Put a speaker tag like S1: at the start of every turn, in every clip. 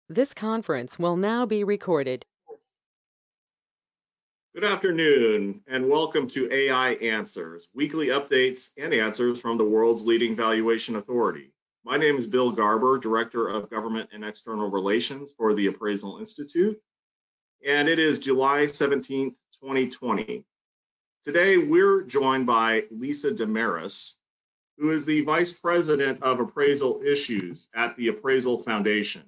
S1: This conference will now be recorded.
S2: Good afternoon, and welcome to AI Answers, weekly updates and answers from the world's leading valuation authority. My name is Bill Garber, Director of Government and External Relations for the Appraisal Institute, and it is July 17th, 2020. Today, we're joined by Lisa Desmarais, who is the Vice President of Appraisal Issues at the Appraisal Foundation.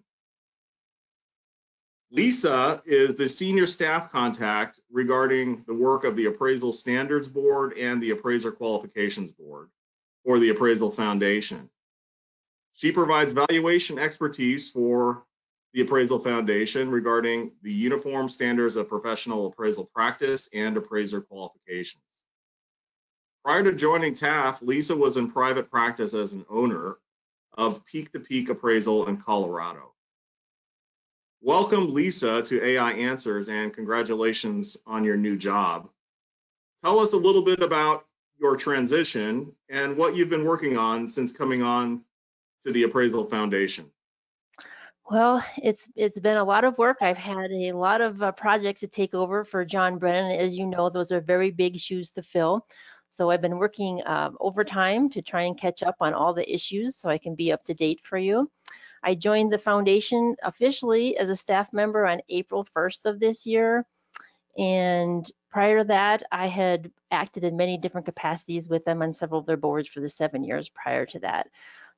S2: Lisa is the senior staff contact regarding the work of the Appraisal Standards Board and the Appraiser Qualifications Board for the Appraisal Foundation. She provides valuation expertise for the Appraisal Foundation regarding the uniform standards of professional appraisal practice and appraiser qualifications. Prior to joining TAF, Lisa was in private practice as an owner of Peak to Peak Appraisal in Colorado. Welcome, Lisa, to AI Answers, and congratulations on your new job. Tell us a little bit about your transition and what you've been working on since coming on to the Appraisal Foundation.
S3: Well, it's been a lot of work. I've had a lot of projects to take over for John Brennan. As you know, those are very big shoes to fill. So I've been working overtime to try and catch up on all the issues so I can be up to date for you. I joined the foundation officially as a staff member on April 1st of this year. And prior to that, I had acted in many different capacities with them on several of their boards for the 7 years prior to that.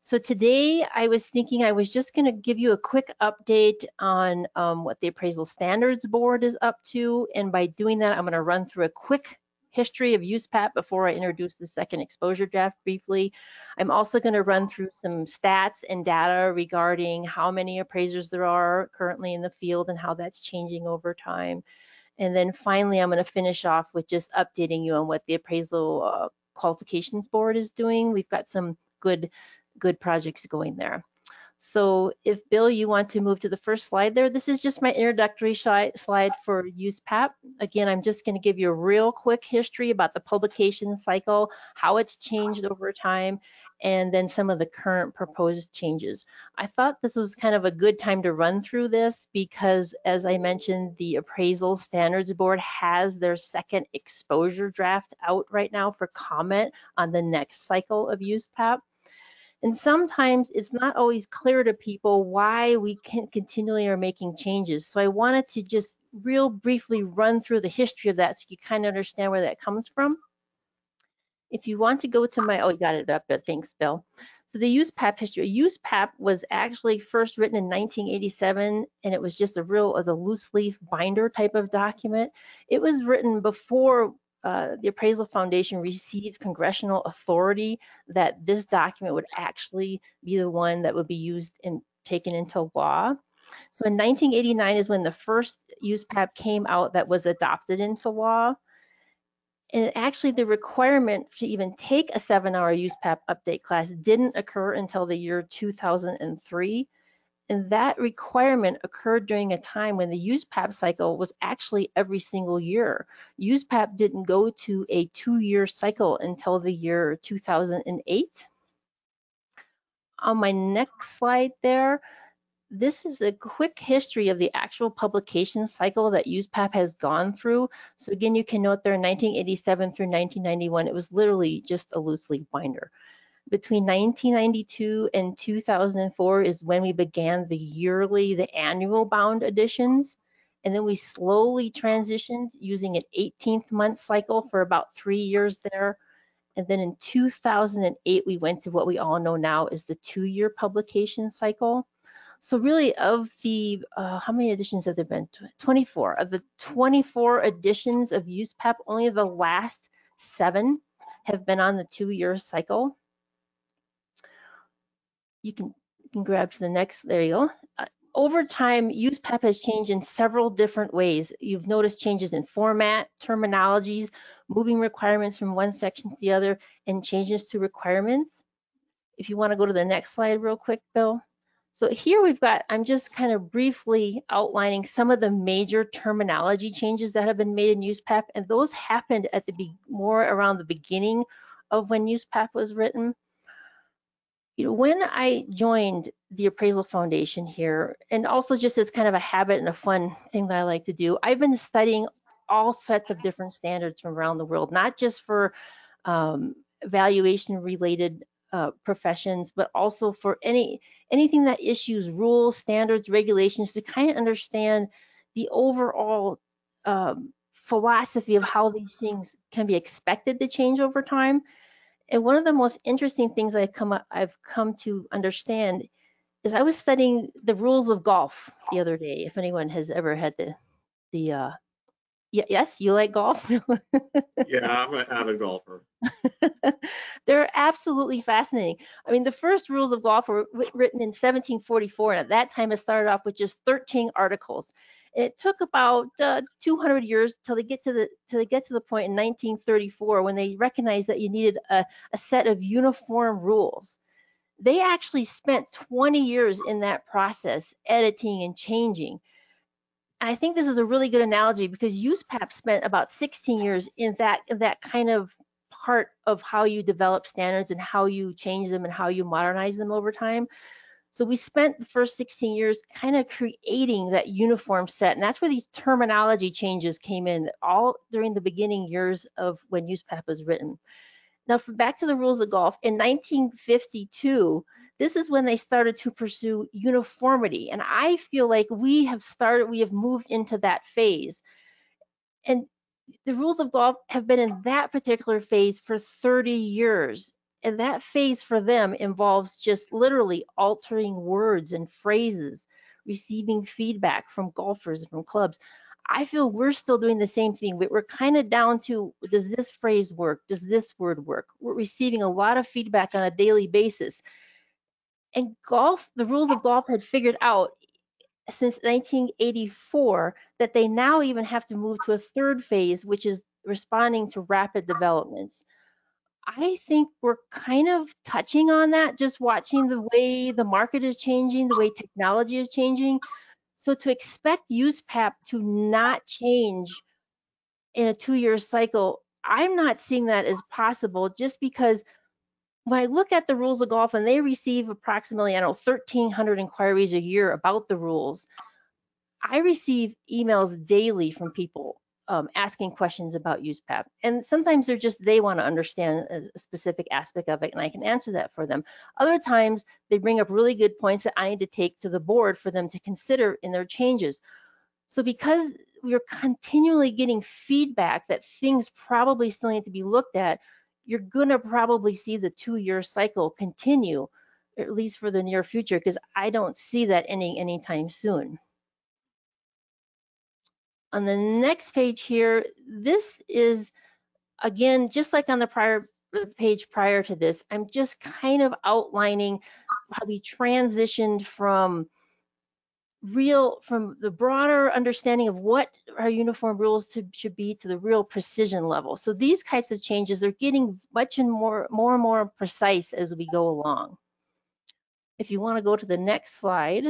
S3: So today I was thinking I was just going to give you a quick update on what the Appraisal Standards Board is up to. And by doing that, I'm going to run through a quick history of USPAP before I introduce the second exposure draft briefly. I'm also going to run through some stats and data regarding how many appraisers there are currently in the field and how that's changing over time. And then finally, I'm going to finish off with just updating you on what the Appraisal Qualifications Board is doing. We've got some good projects going there. So if Bill, you want to move to the first slide there, this is just my introductory slide for USPAP. Again, I'm just going to give you a real quick history about the publication cycle, how it's changed over time, and then some of the current proposed changes. I thought this was kind of a good time to run through this because, as I mentioned, the Appraisal Standards Board has their second exposure draft out right now for comment on the next cycle of USPAP. And sometimes it's not always clear to people why we continually are making changes. So I wanted to just real briefly run through the history of that so you kind of understand where that comes from. If you want to go to my, oh, you got it up there, thanks, Bill. So the USPAP history. USPAP was actually first written in 1987, and it was just a loose leaf binder type of document. It was written before the Appraisal Foundation received congressional authority that this document would actually be the one that would be used and taken into law. So in 1989 is when the first USPAP came out that was adopted into law. And actually the requirement to even take a 7-hour USPAP update class didn't occur until the year 2003. And that requirement occurred during a time when the USPAP cycle was actually every single year. USPAP didn't go to a 2-year cycle until the year 2008. On my next slide there, this is a quick history of the actual publication cycle that USPAP has gone through. So again, you can note there in 1987 through 1991, it was literally just a loose leaf binder. Between 1992 and 2004 is when we began the annual bound editions. And then we slowly transitioned using an 18th-month cycle for about 3 years there. And then in 2008, we went to what we all know now is the 2-year publication cycle. So really of the, how many editions have there been? 24. Of the 24 editions of USPAP, only the last 7 have been on the 2-year cycle. You can grab to the next, there you go. Over time, USPAP has changed in several different ways. You've noticed changes in format, terminologies, moving requirements from one section to the other, and changes to requirements. If you want to go to the next slide real quick, Bill. So here we've got, I'm just kind of briefly outlining some of the major terminology changes that have been made in USPAP, and those happened at the more around the beginning of when USPAP was written. When I joined the Appraisal Foundation here, and also just as kind of a habit and a fun thing that I like to do, I've been studying all sets of different standards from around the world, not just for valuation related professions, but also for anything that issues rules, standards, regulations, to kind of understand the overall philosophy of how these things can be expected to change over time. And one of the most interesting things I've come to understand is I was studying the rules of golf the other day. If anyone has ever had yes, you like golf?
S2: Yeah, I'm an avid golfer.
S3: They're absolutely fascinating. I mean, the first rules of golf were written in 1744, and at that time it started off with just 13 articles. And it took about 200 years till they get to the point in 1934 when they recognized that you needed a set of uniform rules. They actually spent 20 years in that process, editing and changing. And I think this is a really good analogy because USPAP spent about 16 years in that kind of part of how you develop standards and how you change them and how you modernize them over time. So we spent the first 16 years kind of creating that uniform set, and that's where these terminology changes came in, all during the beginning years of when USPAP was written. Now, back to the rules of golf, in 1952, this is when they started to pursue uniformity. And I feel like we have moved into that phase. And the rules of golf have been in that particular phase for 30 years. And that phase for them involves just literally altering words and phrases, receiving feedback from golfers and from clubs. I feel we're still doing the same thing. We're kind of down to, does this phrase work? Does this word work? We're receiving a lot of feedback on a daily basis. And golf, the rules of golf had figured out since 1984 that they now even have to move to a third phase, which is responding to rapid developments. I think we're kind of touching on that, just watching the way the market is changing, the way technology is changing. So to expect USPAP to not change in a 2-year cycle, I'm not seeing that as possible, just because when I look at the rules of golf and they receive approximately, 1,300 inquiries a year about the rules, I receive emails daily from people asking questions about USPAP. And sometimes they want to understand a specific aspect of it, and I can answer that for them. Other times they bring up really good points that I need to take to the board for them to consider in their changes. So because we're continually getting feedback that things probably still need to be looked at, you're going to probably see the 2-year cycle continue, at least for the near future, because I don't see that ending anytime soon. On the next page here, this is, again, just like on the page prior to this, I'm just kind of outlining how we transitioned from the broader understanding of what our uniform rules should be to the real precision level. So these types of changes are getting much and more precise as we go along. If you want to go to the next slide.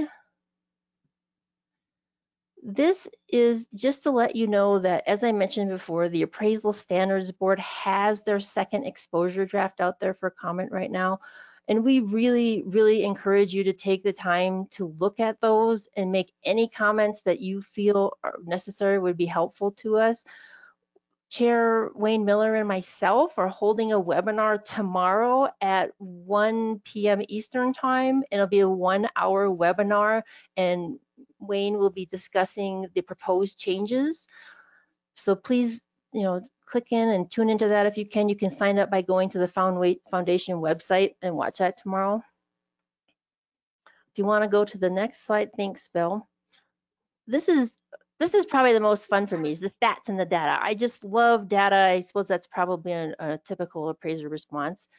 S3: This is just to let you know that, as I mentioned before, the Appraisal Standards Board has their second exposure draft out there for comment right now. And we really, really encourage you to take the time to look at those and make any comments that you feel are necessary would be helpful to us. Chair Wayne Miller and myself are holding a webinar tomorrow at 1 p.m. Eastern time. It'll be a 1-hour webinar, and Wayne will be discussing the proposed changes. So please, click in and tune into that if you can. You can sign up by going to the Foundation website and watch that tomorrow. If you want to go to the next slide, thanks, Bill. This is probably the most fun for me, is the stats and the data. I just love data. I suppose that's probably a typical appraiser response.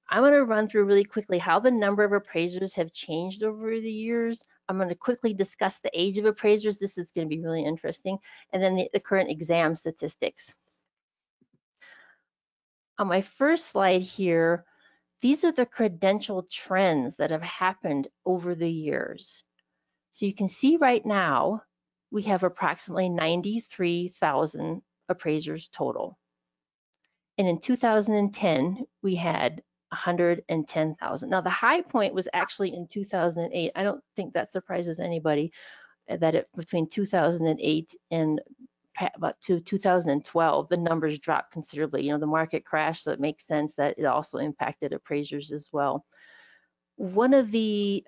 S3: I'm going to run through really quickly how the number of appraisers have changed over the years. I'm going to quickly discuss the age of appraisers. This is going to be really interesting. And then the current exam statistics. On my first slide here, these are the credential trends that have happened over the years. So you can see right now, we have approximately 93,000 appraisers total. And in 2010, we had 110,000. Now the high point was actually in 2008. I don't think that surprises anybody that between 2008 and about 2012, the numbers dropped considerably. You know, the market crashed, so it makes sense that it also impacted appraisers as well. One of the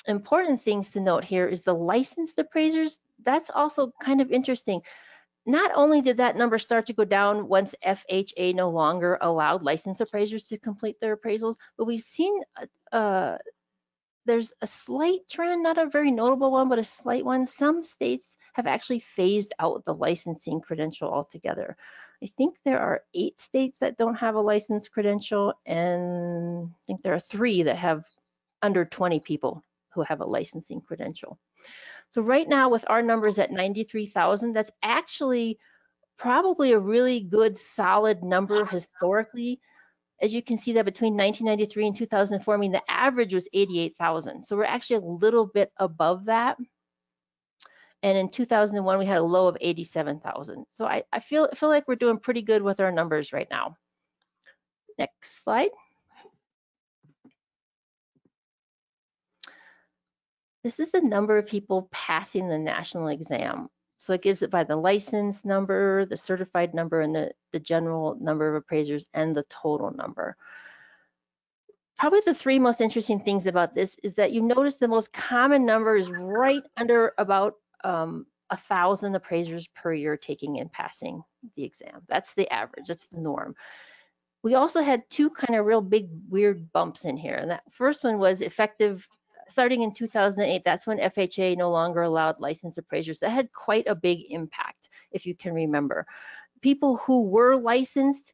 S3: important things to note here is the licensed appraisers. That's also kind of interesting. Not only did that number start to go down once FHA no longer allowed licensed appraisers to complete their appraisals, but we've seen there's a slight trend, not a very notable one, but a slight one. Some states have actually phased out the licensing credential altogether. I think there are 8 states that don't have a licensed credential, and I think there are 3 that have under 20 people who have a licensing credential. So right now with our numbers at 93,000, that's actually probably a really good solid number historically. As you can see that between 1993 and 2004, I mean, the average was 88,000. So we're actually a little bit above that. And in 2001, we had a low of 87,000. So I feel like we're doing pretty good with our numbers right now. Next slide. This is the number of people passing the national exam. So it gives it by the license number, the certified number, and the general number of appraisers and the total number. Probably the 3 most interesting things about this is that you notice the most common number is right under about 1,000 appraisers per year taking and passing the exam. That's the average, that's the norm. We also had 2 kind of real big weird bumps in here. And that first one was effective starting in 2008. That's when FHA no longer allowed licensed appraisers. That had quite a big impact, if you can remember. People who were licensed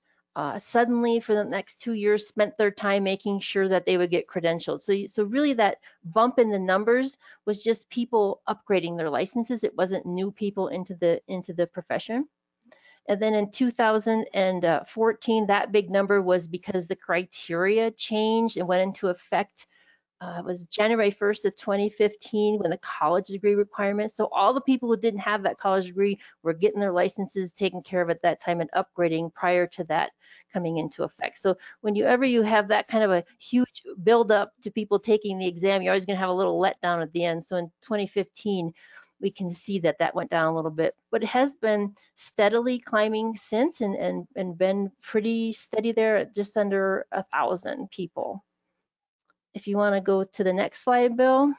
S3: suddenly for the next 2 years spent their time making sure that they would get credentialed. So really that bump in the numbers was just people upgrading their licenses. It wasn't new people into the profession. And then in 2014, that big number was because the criteria changed and went into effect. It was January 1st of 2015 when the college degree requirement. So all the people who didn't have that college degree were getting their licenses taken care of at that time and upgrading prior to that coming into effect. So whenever you have that kind of a huge buildup to people taking the exam, you're always going to have a little letdown at the end. So in 2015, we can see that that went down a little bit, but it has been steadily climbing since and been pretty steady there at just under 1,000 people. If you want to go to the next slide, Bill.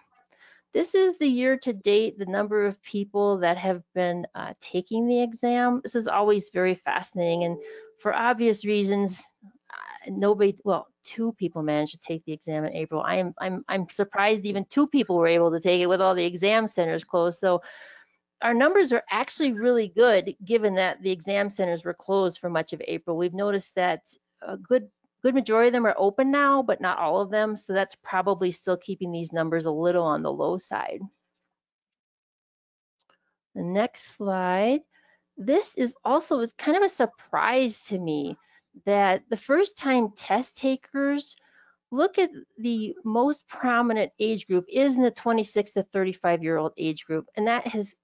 S3: This is the year to date, the number of people that have been taking the exam. This is always very fascinating, and for obvious reasons, nobody, well, 2 people managed to take the exam in April. I'm surprised even 2 people were able to take it with all the exam centers closed. So our numbers are actually really good given that the exam centers were closed for much of April. We've noticed that a good majority of them are open now, but not all of them. So that's probably still keeping these numbers a little on the low side. The next slide. This is also kind of a surprise to me that the first time test takers, look at the most prominent age group is in the 26 to 35-year-old age group. And that has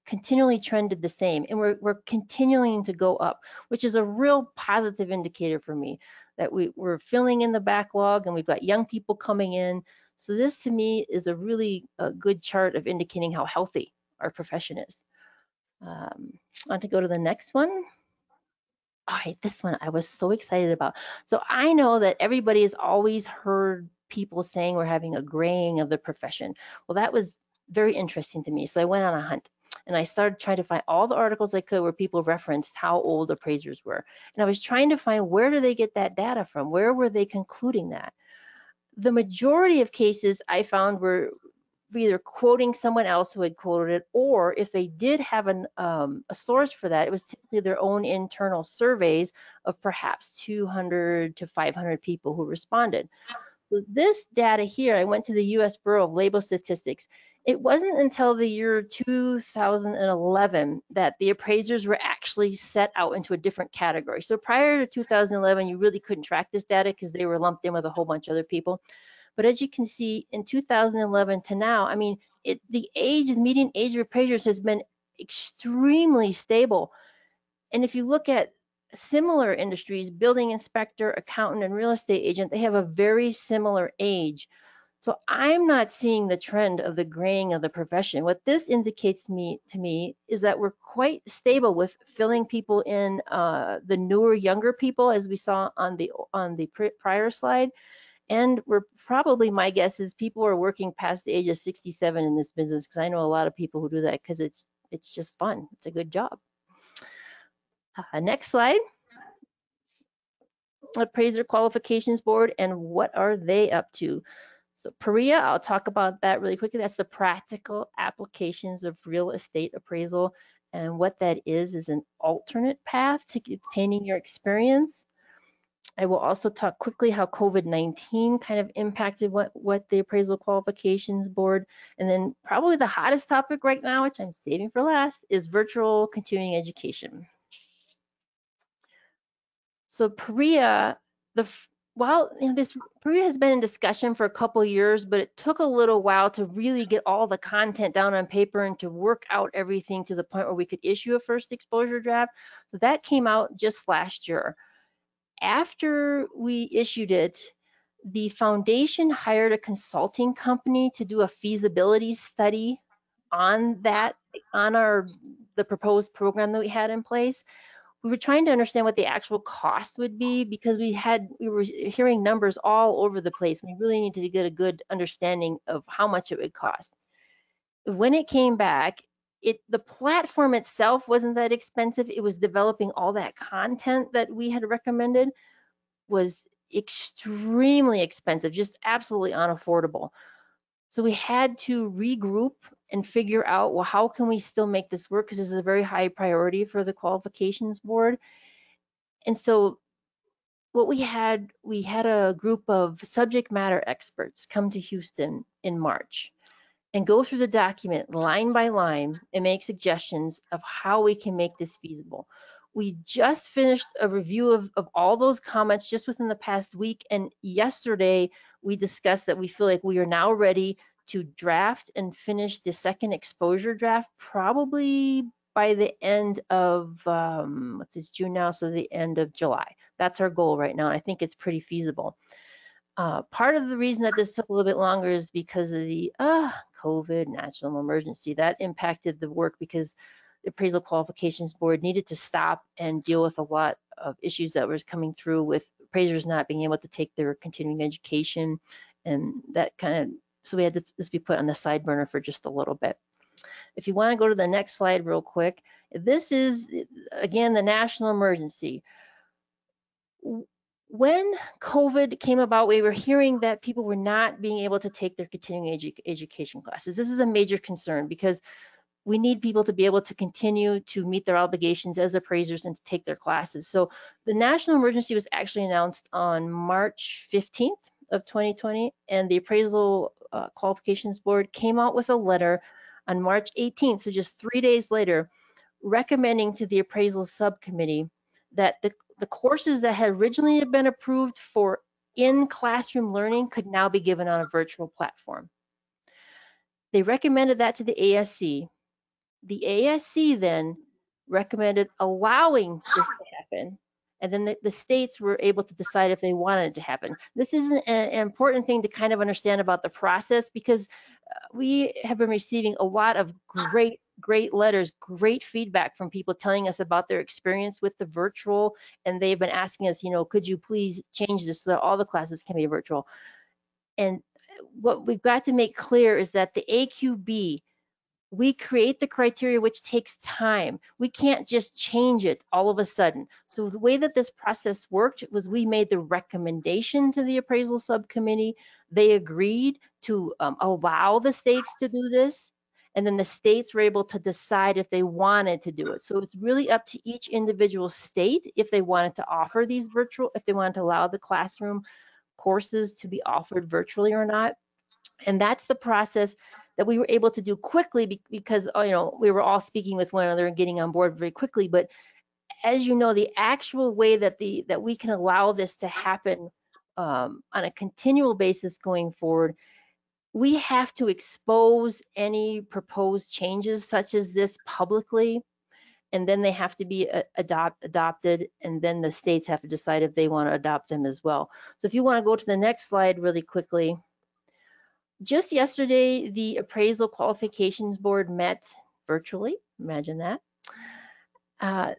S3: continually trended the same. And we're continuing to go up, which is a real positive indicator for me that we're filling in the backlog and we've got young people coming in. So this to me is a really good chart of indicating how healthy our profession is. I want to go to the next one. All right, this one I was so excited about. So I know that everybody has always heard people saying we're having a graying of the profession. Well, that was very interesting to me. So I went on a hunt and I started trying to find all the articles I could where people referenced how old appraisers were. And I was trying to find where do they get that data from? Where were they concluding that? The majority of cases I found were either quoting someone else who had quoted it, or if they did have a source for that, it was typically their own internal surveys of perhaps 200 to 500 people who responded. So this data here, I went to the US Bureau of Labor Statistics. It wasn't until the year 2011 that the appraisers were actually set out into a different category. So prior to 2011, you really couldn't track this data because they were lumped in with a whole bunch of other people. But as you can see, in 2011 to now, I mean, the median age of appraisers has been extremely stable. And if you look at similar industries, building inspector, accountant, and real estate agent, they have a very similar age. So I'm not seeing the trend of the graying of the profession. What this indicates to me is that we're quite stable with filling people in, the newer, younger people, as we saw on the prior slide. And we're probably, my guess is people are working past the age of 67 in this business, because I know a lot of people who do that because it's just fun. It's a good job. Next slide. Appraiser Qualifications Board, and what are they up to? So PREA, I'll talk about that really quickly. That's the practical applications of real estate appraisal. And what that is an alternate path to obtaining your experience. I will also talk quickly how COVID-19 kind of impacted what the Appraisal Qualifications Board. And then probably the hottest topic right now, which I'm saving for last, is virtual continuing education. So PREA, this PREA has been in discussion for a couple of years, but it took a little while to really get all the content down on paper and to work out everything to the point where we could issue a first exposure draft. So that came out just last year. After we issued it, the foundation hired a consulting company to do a feasibility study on the proposed program that we had in place. We were trying to understand what the actual cost would be, because we were hearing numbers all over the place. We really needed to get a good understanding of how much it would cost. When it came back, the platform itself wasn't that expensive. It was developing all that content that we had recommended was extremely expensive, just absolutely unaffordable. So we had to regroup and figure out, well, how can we still make this work? Because this is a very high priority for the qualifications board. And so what we had a group of subject matter experts come to Houston in March and go through the document line by line and make suggestions of how we can make this feasible. We just finished a review of all those comments just within the past week, and yesterday we discussed that we feel like we are now ready to draft and finish the second exposure draft, probably by the end of, it's June now, so the end of July. That's our goal right now, and I think it's pretty feasible. Part of the reason that this took a little bit longer is because of the COVID national emergency. That impacted the work because the Appraisal Qualifications Board needed to stop and deal with a lot of issues that was coming through with appraisers not being able to take their continuing education, and that so we had this be put on the side burner for just a little bit. If you want to go to the next slide real quick, this is, again, the national emergency. When COVID came about, we were hearing that people were not being able to take their continuing education classes. This is a major concern because we need people to be able to continue to meet their obligations as appraisers and to take their classes. So the national emergency was actually announced on March 15th of 2020, and the Appraisal Qualifications Board came out with a letter on March 18th, so just 3 days later, recommending to the appraisal subcommittee that the courses that had originally been approved for in-classroom learning could now be given on a virtual platform. They recommended that to the ASC. The ASC then recommended allowing this to happen, and then the states were able to decide if they wanted it to happen. This is an important thing to kind of understand about the process, because we have been receiving a lot of great letters, great feedback from people telling us about their experience with the virtual, and they've been asking us, could you please change this so that all the classes can be virtual? And what we've got to make clear is that the AQB, we create the criteria, which takes time. We can't just change it all of a sudden. So the way that this process worked was we made the recommendation to the appraisal subcommittee. They agreed to allow the states to do this, and then the states were able to decide if they wanted to do it. So it's really up to each individual state if they wanted to offer these virtual, if they wanted to allow the classroom courses to be offered virtually or not. And that's the process that we were able to do quickly because we were all speaking with one another and getting on board very quickly. But as you know, the actual way that we can allow this to happen on a continual basis going forward, we have to expose any proposed changes such as this publicly. and then they have to be adopted, and then the states have to decide if they want to adopt them as well. So if you want to go to the next slide really quickly. Just yesterday, the Appraisal Qualifications Board met virtually, imagine that,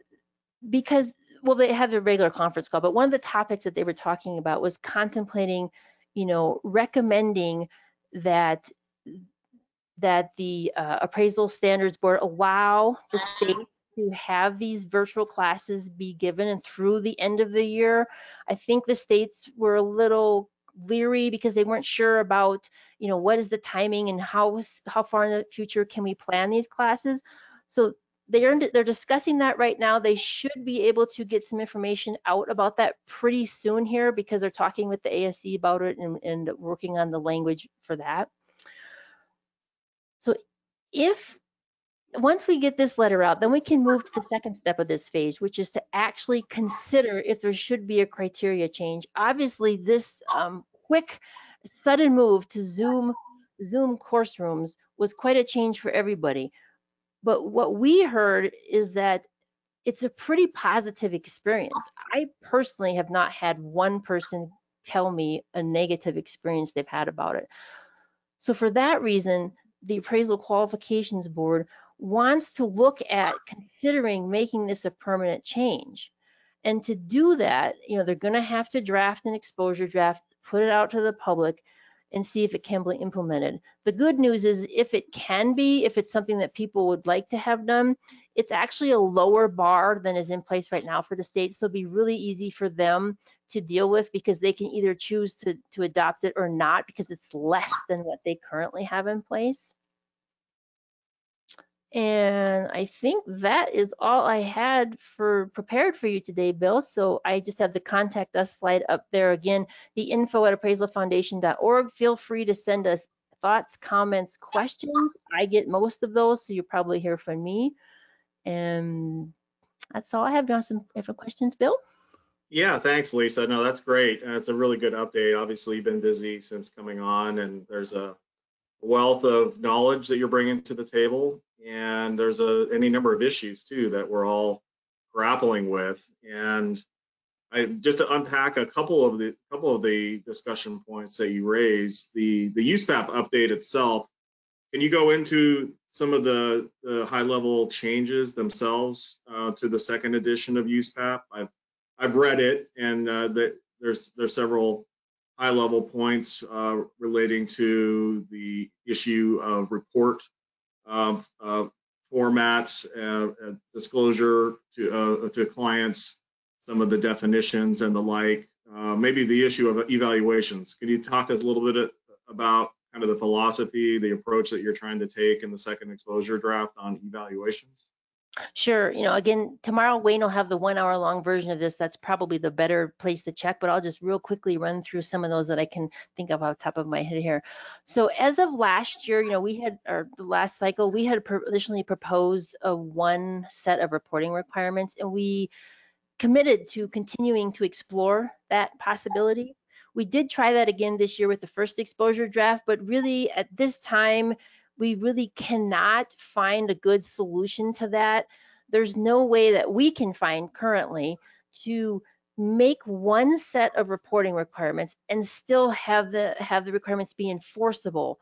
S3: because, well, they had their regular conference call, but one of the topics that they were talking about was contemplating, recommending that the Appraisal Standards Board allow the states to have these virtual classes be given and through the end of the year. I think the states were a little leery because they weren't sure about, what is the timing and how far in the future can we plan these classes. So they're discussing that right now. They should be able to get some information out about that pretty soon here because they're talking with the ASC about it and working on the language for that. So once we get this letter out, then we can move to the second step of this phase, which is to actually consider if there should be a criteria change. Obviously, this quick, sudden move to Zoom course rooms was quite a change for everybody. But what we heard is that it's a pretty positive experience. I personally have not had one person tell me a negative experience they've had about it. So for that reason, the Appraisal Qualifications Board wants to look at considering making this a permanent change. And to do that, they're going to have to draft an exposure draft, put it out to the public, and see if it can be implemented. The good news is if it's something that people would like to have done, it's actually a lower bar than is in place right now for the states. So it'll be really easy for them to deal with because they can either choose to adopt it or not because it's less than what they currently have in place. And I think that is all I had prepared for you today, Bill. So I just have the contact us slide up there again, the info@appraisalfoundation.org. Feel free to send us thoughts, comments, questions. I get most of those, so you'll probably hear from me. And that's all I have. Do you have some questions, Bill?
S2: Yeah, thanks, Lisa. No, that's great. It's a really good update. Obviously, you've been busy since coming on, and there's a wealth of knowledge that you're bringing to the table, and there's any number of issues too that we're all grappling with. And just to unpack a couple of the discussion points that you raised, the USPAP update itself. Can you go into some of the high-level changes themselves to the second edition of USPAP? I've read it, and there's several high-level points relating to the issue of report formats, disclosure to clients, some of the definitions and the like. Maybe the issue of evaluations. Can you talk a little bit about kind of the philosophy, the approach that you're trying to take in the second exposure draft on evaluations?
S3: Sure. Again, tomorrow Wayne will have the 1 hour long version of this. That's probably the better place to check, but I'll just real quickly run through some of those that I can think of off the top of my head here. So as of last year, the last cycle, we had additionally proposed one set of reporting requirements, and we committed to continuing to explore that possibility. We did try that again this year with the first exposure draft, but really at this time, we really cannot find a good solution to that. There's no way that we can find currently to make one set of reporting requirements and still have the requirements be enforceable.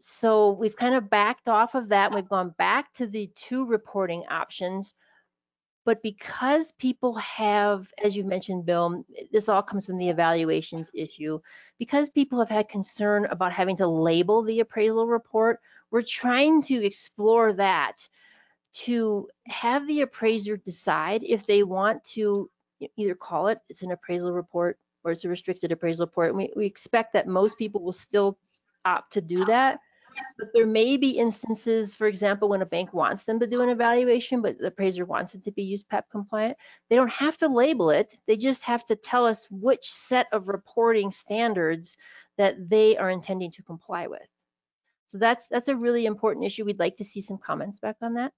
S3: So we've kind of backed off of that. And we've gone back to the 2 reporting options. But because people have, as you mentioned, Bill, this all comes from the evaluations issue, because people have had concern about having to label the appraisal report, we're trying to explore that to have the appraiser decide if they want to either call it's an appraisal report or it's a restricted appraisal report. And we expect that most people will still opt to do that. But there may be instances, for example, when a bank wants them to do an evaluation, but the appraiser wants it to be USPAP compliant, they don't have to label it. They just have to tell us which set of reporting standards that they are intending to comply with. So that's a really important issue. We'd like to see some comments back on that.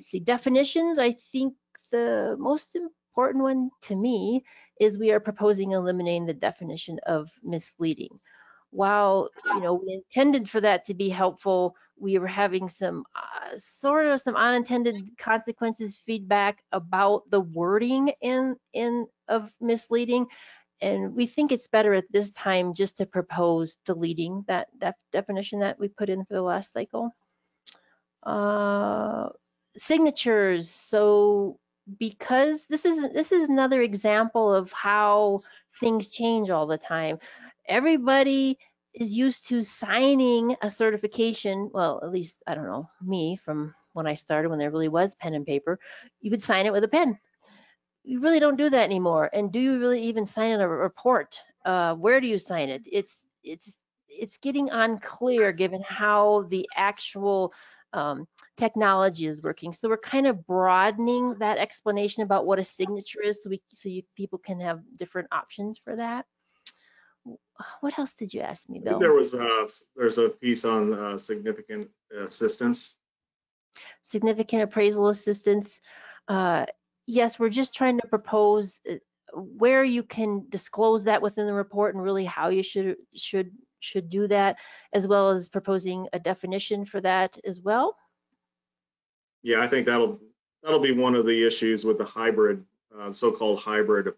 S3: See, definitions, I think the most important one to me is we are proposing eliminating the definition of misleading. while we intended for that to be helpful, we were having some sort of some unintended consequences feedback about the wording of misleading. And we think it's better at this time just to propose deleting that definition that we put in for the last cycle. Signatures. So because this is another example of how things change all the time. Everybody is used to signing a certification. Well, at least, I don't know, me from when I started, when there really was pen and paper, you would sign it with a pen. You really don't do that anymore. And do you really even sign in a report? Where do you sign it? It's getting unclear given how the actual technology is working. So we're kind of broadening that explanation about what a signature is, so people can have different options for that. What else did you ask me, Bill?
S2: There's a piece on significant assistance.
S3: Significant appraisal assistance. Yes, we're just trying to propose where you can disclose that within the report and really how you should do that, as well as proposing a definition for that as well.
S2: Yeah, I think that'll be one of the issues with the hybrid, so-called hybrid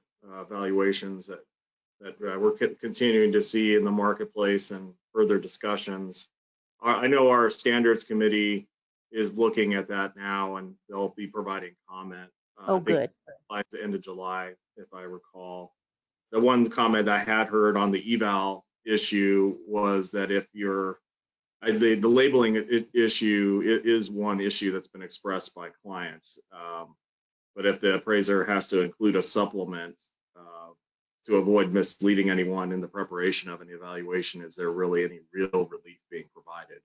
S2: valuations that we're continuing to see in the marketplace and further discussions. I know our standards committee is looking at that now, and they'll be providing comment.
S3: Oh, good.
S2: At the end of July, if I recall. The one comment I had heard on the eval issue was that if you're the labeling issue is one issue that's been expressed by clients, but if the appraiser has to include a supplement to avoid misleading anyone in the preparation of an evaluation, is there really any real relief being provided?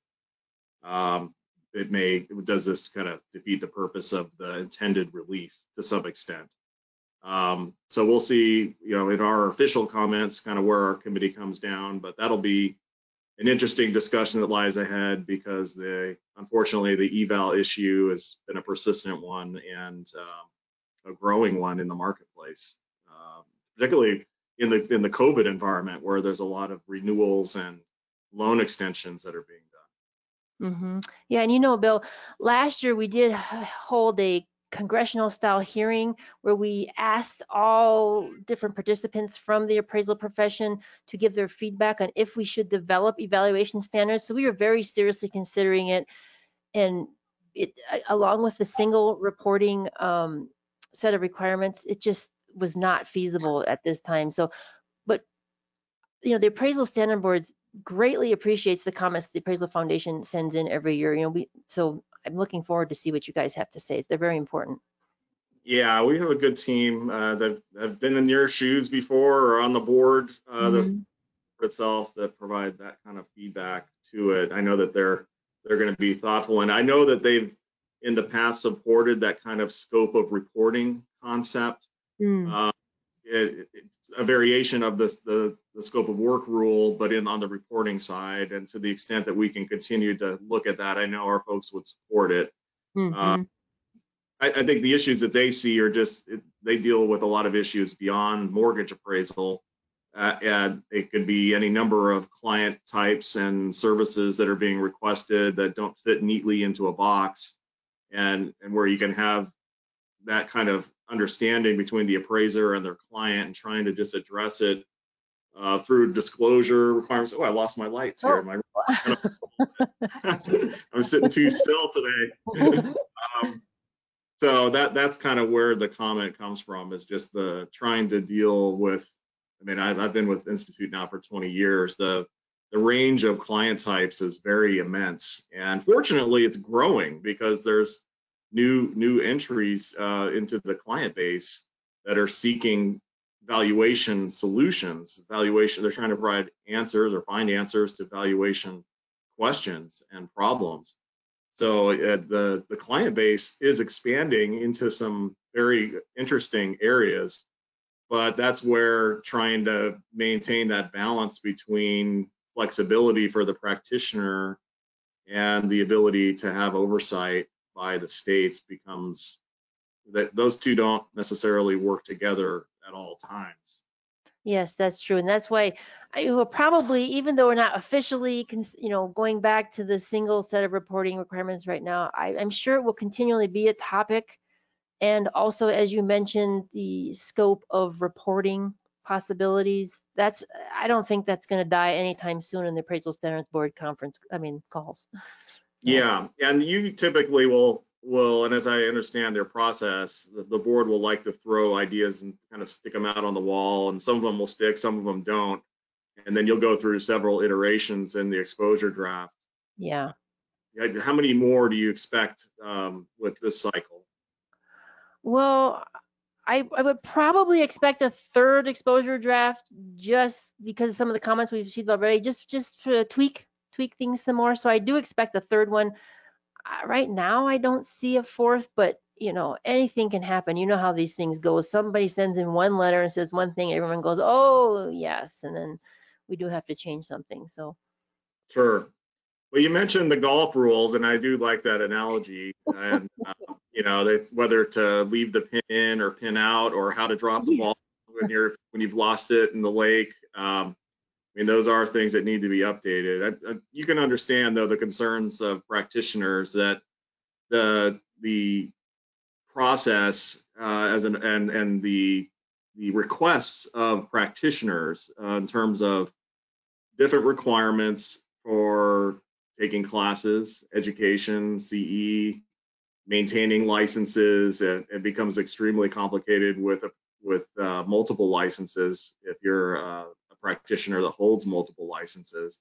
S2: Does this kind of defeat the purpose of the intended relief to some extent? So we'll see, in our official comments, kind of where our committee comes down, but that'll be an interesting discussion that lies ahead, because unfortunately the eval issue has been a persistent one and a growing one in the marketplace, particularly in the COVID environment, where there's a lot of renewals and loan extensions that are being done.
S3: Mm-hmm. Yeah, and Bill, last year we did hold a congressional style hearing where we asked all different participants from the appraisal profession to give their feedback on if we should develop evaluation standards. So we were very seriously considering it, and it, along with the single reporting set of requirements, it just was not feasible at this time. So, but the Appraisal Standard Boards greatly appreciates the comments the Appraisal Foundation sends in every year. So I'm looking forward to see what you guys have to say. They're very important.
S2: Yeah, we have a good team that have been in your shoes before or on the board itself that provide that kind of feedback to it. I know that they're going to be thoughtful, and I know that they've in the past supported that kind of scope of reporting concept. It's a variation of the scope of work rule, but on the reporting side. And to the extent that we can continue to look at that, I know our folks would support it. I think the issues that they see are they deal with a lot of issues beyond mortgage appraisal. And it could be any number of client types and services that are being requested that don't fit neatly into a box, and where you can have that kind of understanding between the appraiser and their client and trying to just address it through disclosure requirements. Oh, I lost my lights here. I'm sitting too still today. So that's kind of where the comment comes from, is just the trying to deal with. I mean, I've been with Institute now for 20 years. The range of client types is very immense, and fortunately, it's growing because there's new entries into the client base that are seeking valuation solutions. They're trying to provide answers or find answers to valuation questions and problems. So the client base is expanding into some very interesting areas, but that's where trying to maintain that balance between flexibility for the practitioner and the ability to have oversight by the states becomes that those two don't necessarily work together at all times.
S3: Yes, that's true. And that's why I will probably, even though we're not officially, going back to the single set of reporting requirements right now, I'm sure it will continually be a topic. And also, as you mentioned, the scope of reporting possibilities, I don't think that's going to die anytime soon in the Appraisal Standards Board calls. Yeah.
S2: Yeah, and you typically will, and as I understand their process, the board will like to throw ideas and kind of stick them out on the wall, and some of them will stick, some of them don't, and then you'll go through several iterations in the exposure draft.
S3: Yeah.
S2: How many more do you expect with this cycle?
S3: Well, I would probably expect a third exposure draft just because of some of the comments we've received already, just to tweak things some more. So I do expect a third one. Right now, I don't see a fourth, but anything can happen. You know how these things go. Somebody sends in one letter and says one thing, everyone goes, "Oh, yes," and then we do have to change something. So
S2: Sure. Well, you mentioned the golf rules, and I do like that analogy. And whether to leave the pin in or pin out, or how to drop the
S3: yeah,
S2: ball when you've lost it in the lake. I mean, those are things that need to be updated. You can understand, though, the concerns of practitioners that the process and the requests of practitioners in terms of different requirements for taking classes, education, CE, maintaining licenses. It becomes extremely complicated with multiple licenses. If you're a practitioner that holds multiple licenses,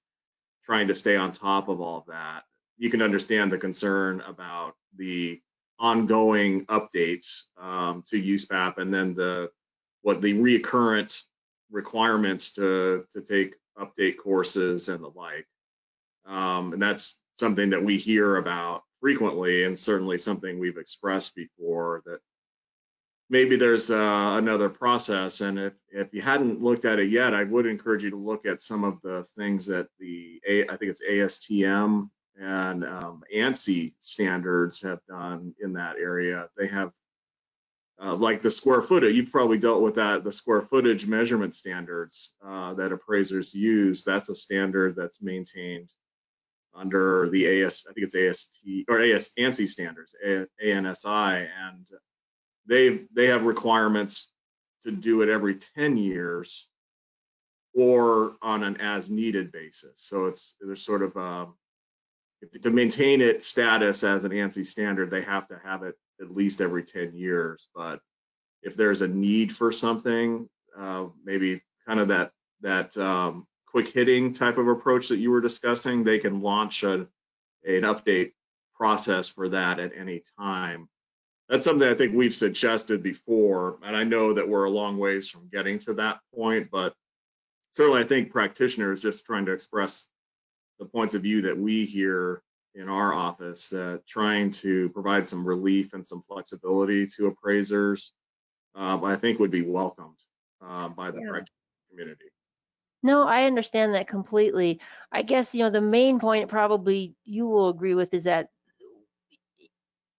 S2: trying to stay on top of all of that, you can understand the concern about the ongoing updates to USPAP, and then the recurrent requirements to take update courses and the like. And that's something that we hear about frequently, and certainly something we've expressed before, that maybe there's another process. And if you hadn't looked at it yet, I would encourage you to look at some of the things that I think it's ASTM and ANSI standards have done in that area. They have like the square footage. You've probably dealt with that, the square footage measurement standards that appraisers use. That's a standard that's maintained under the I think it's AST or ANSI standards, ANSI, and they have requirements to do it every 10 years or on an as needed basis. So there's sort of to maintain its status as an ANSI standard, they have to have it at least every 10 years. But if there's a need for something, maybe kind of that quick hitting type of approach that you were discussing, they can launch an update process for that at any time. That's something I think we've suggested before, and I know that we're a long ways from getting to that point, but certainly I think practitioners, just trying to express the points of view that we hear in our office, that trying to provide some relief and some flexibility to appraisers, I think would be welcomed by the practitioner community.
S3: No, I understand that completely. I guess, the main point probably you will agree with is that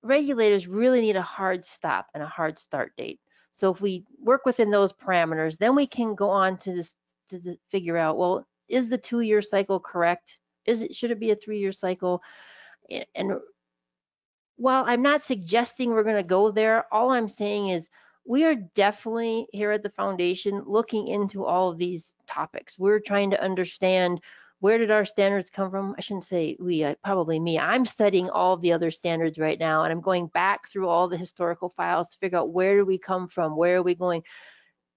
S3: regulators really need a hard stop and a hard start date. So if we work within those parameters, then we can go on to figure out, well, is the 2-year cycle correct? Should it be a 3-year cycle? And while I'm not suggesting we're going to go there, all I'm saying is we are definitely here at the foundation looking into all of these topics. We're trying to understand, where did our standards come from? I shouldn't say we, probably me. I'm studying all of the other standards right now, and I'm going back through all the historical files to figure out, where do we come from? Where are we going?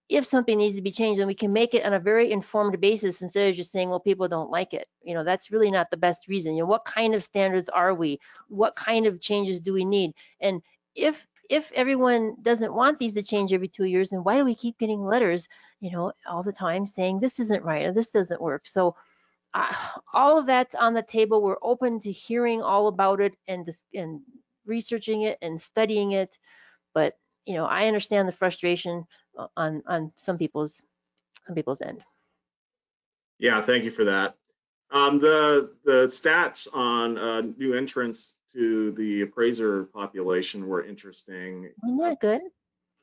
S3: If something needs to be changed, then we can make it on a very informed basis, instead of just saying, well, people don't like it. That's really not the best reason. What kind of standards are we? What kind of changes do we need? And if everyone doesn't want these to change every 2 years, then why do we keep getting letters, all the time saying this isn't right or this doesn't work? So all of that's on the table. We're open to hearing all about it and researching it and studying it. But I understand the frustration on some people's end.
S2: Yeah, thank you for that. The stats on new entrants to the appraiser population were interesting.
S3: Isn't that good?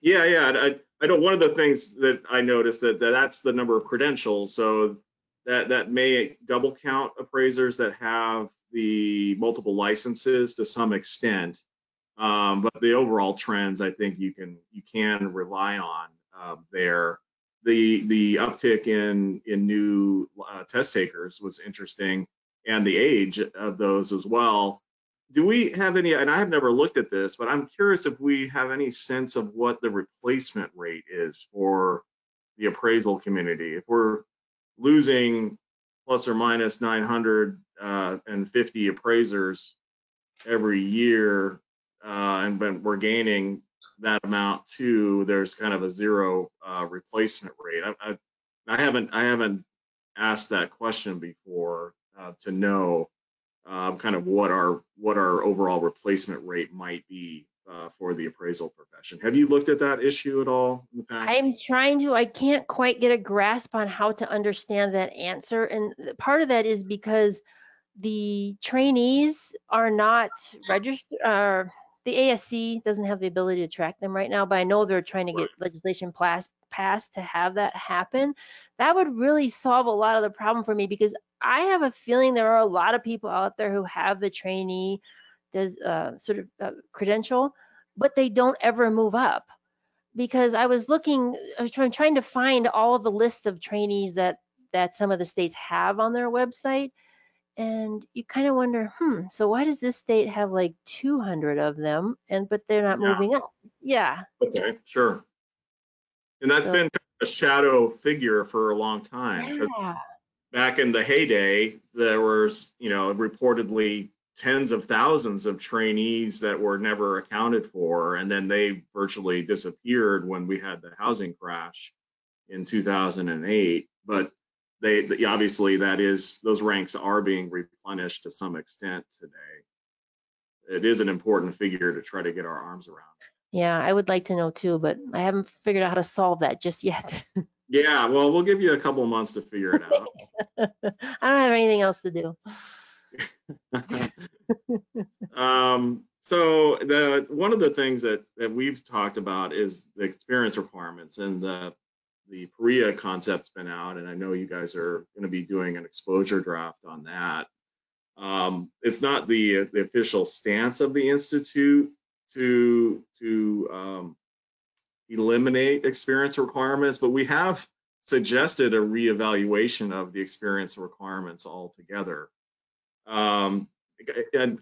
S2: Yeah. I know one of the things that I noticed that's the number of credentials. So that may double count appraisers that have the multiple licenses to some extent. But the overall trends, I think you can rely on there. The uptick in new test takers was interesting, and the age of those as well. Do we have any, and I have never looked at this, but I'm curious if we have any sense of what the replacement rate is for the appraisal community. If we're losing plus or minus 950 appraisers every year, and we're gaining that amount too, there's kind of a zero replacement rate. I haven't asked that question before to know kind of what our overall replacement rate might be for the appraisal profession. Have you looked at that issue at all in the past?
S3: I'm trying to, I can't quite get a grasp on how to understand that answer. And part of that is because the trainees are not registered. The ASC doesn't have the ability to track them right now, but I know they're trying to get legislation passed to have that happen. That would really solve a lot of the problem for me, because I have a feeling there are a lot of people out there who have the trainee credential, but they don't ever move up. Because I was trying to find all of the list of trainees that some of the states have on their website. And you kind of wonder, so why does this state have like 200 of them, but they're not moving up? Yeah.
S2: Okay, sure. And that's been a shadow figure for a long time.
S3: Yeah.
S2: Back in the heyday, there was, reportedly tens of thousands of trainees that were never accounted for, and then they virtually disappeared when we had the housing crash in 2008. But they obviously those ranks are being replenished to some extent today. It is an important figure to try to get our arms around.
S3: Yeah, I would like to know too, but I haven't figured out how to solve that just yet.
S2: Yeah, well, we'll give you a couple of months to figure it out.
S3: I don't have anything else to do.
S2: So one of the things that we've talked about is the experience requirements, and the PREA concept's been out, and I know you guys are going to be doing an exposure draft on that. It's not the official stance of the Institute to eliminate experience requirements, but we have suggested a reevaluation of the experience requirements altogether. And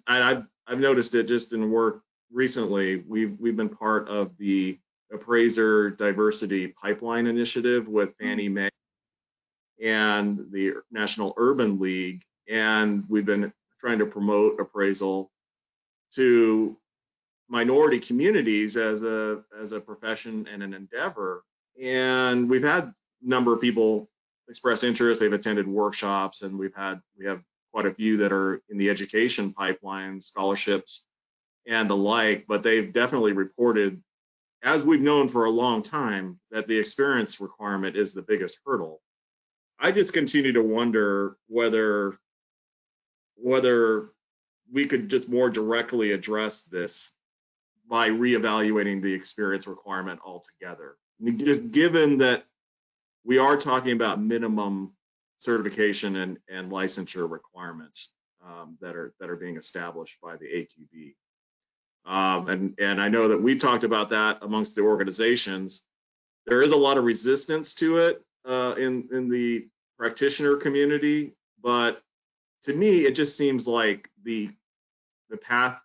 S2: I've noticed it just in work recently. We've been part of the Appraiser Diversity Pipeline Initiative with Fannie Mae and the National Urban League, and we've been trying to promote appraisal to minority communities as a profession and an endeavor. And we've had a number of people express interest. They've attended workshops, and we have quite a few that are in the education pipeline, scholarships and the like, but they've definitely reported, as we've known for a long time, that the experience requirement is the biggest hurdle. I just continue to wonder whether we could just more directly address this by reevaluating the experience requirement altogether. I mean, just given that we are talking about minimum certification and licensure requirements that are being established by the AQB. And I know that we talked about that amongst the organizations. There is a lot of resistance to it in the practitioner community, but to me, it just seems like the path,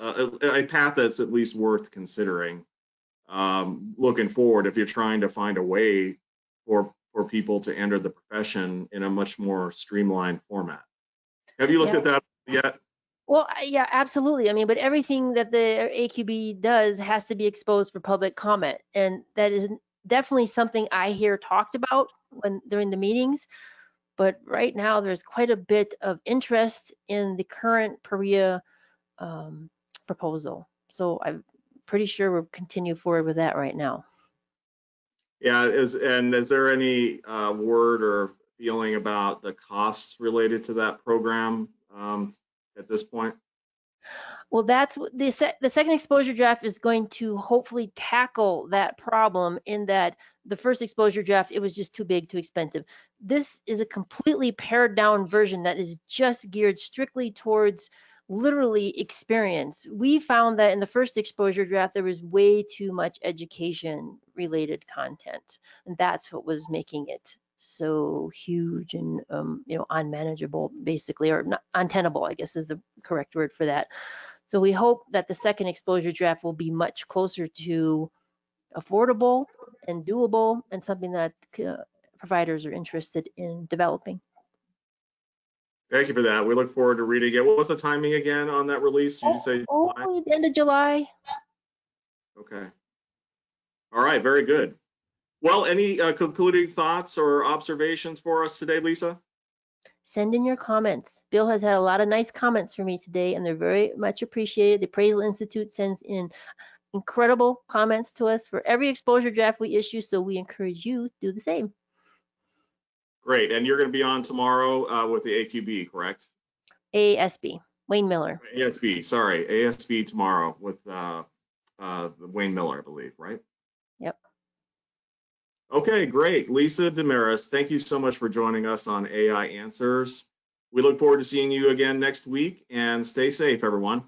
S2: a path that's at least worth considering looking forward, if you're trying to find a way for people to enter the profession in a much more streamlined format. Have you looked at that yet?
S3: Well, yeah, absolutely. I mean, but everything that the AQB does has to be exposed for public comment, and that is definitely something I hear talked about during the meetings. But right now, there's quite a bit of interest in the current PREA proposal. So I'm pretty sure we'll continue forward with that right now.
S2: Yeah, is there any word or feeling about the costs related to that program at this point?
S3: Well, that's what the second exposure draft is going to hopefully tackle that problem, in that the first exposure draft, it was just too big, too expensive. This is a completely pared down version that is just geared strictly towards literally experience. We found that in the first exposure draft, there was way too much education related content, and that's what was making it so huge and unmanageable, basically, or not untenable, I guess is the correct word for that. So we hope that the second exposure draft will be much closer to affordable and doable, and something that providers are interested in developing.
S2: Thank you for that. We look forward to reading it. What was the timing again on that release? Did you say July?
S3: The end of July.
S2: Okay. All right, very good. Well, any concluding thoughts or observations for us today, Lisa?
S3: Send in your comments. Bill has had a lot of nice comments for me today, and they're very much appreciated. The Appraisal Institute sends in incredible comments to us for every exposure draft we issue, so we encourage you to do the same.
S2: Great, and you're going to be on tomorrow with the AQB, correct?
S3: ASB, Wayne Miller.
S2: ASB, sorry, ASB tomorrow with Wayne Miller, I believe, right?
S3: Yep.
S2: Okay, great. Lisa Desmarais, thank you so much for joining us on AI Answers. We look forward to seeing you again next week, and stay safe, everyone.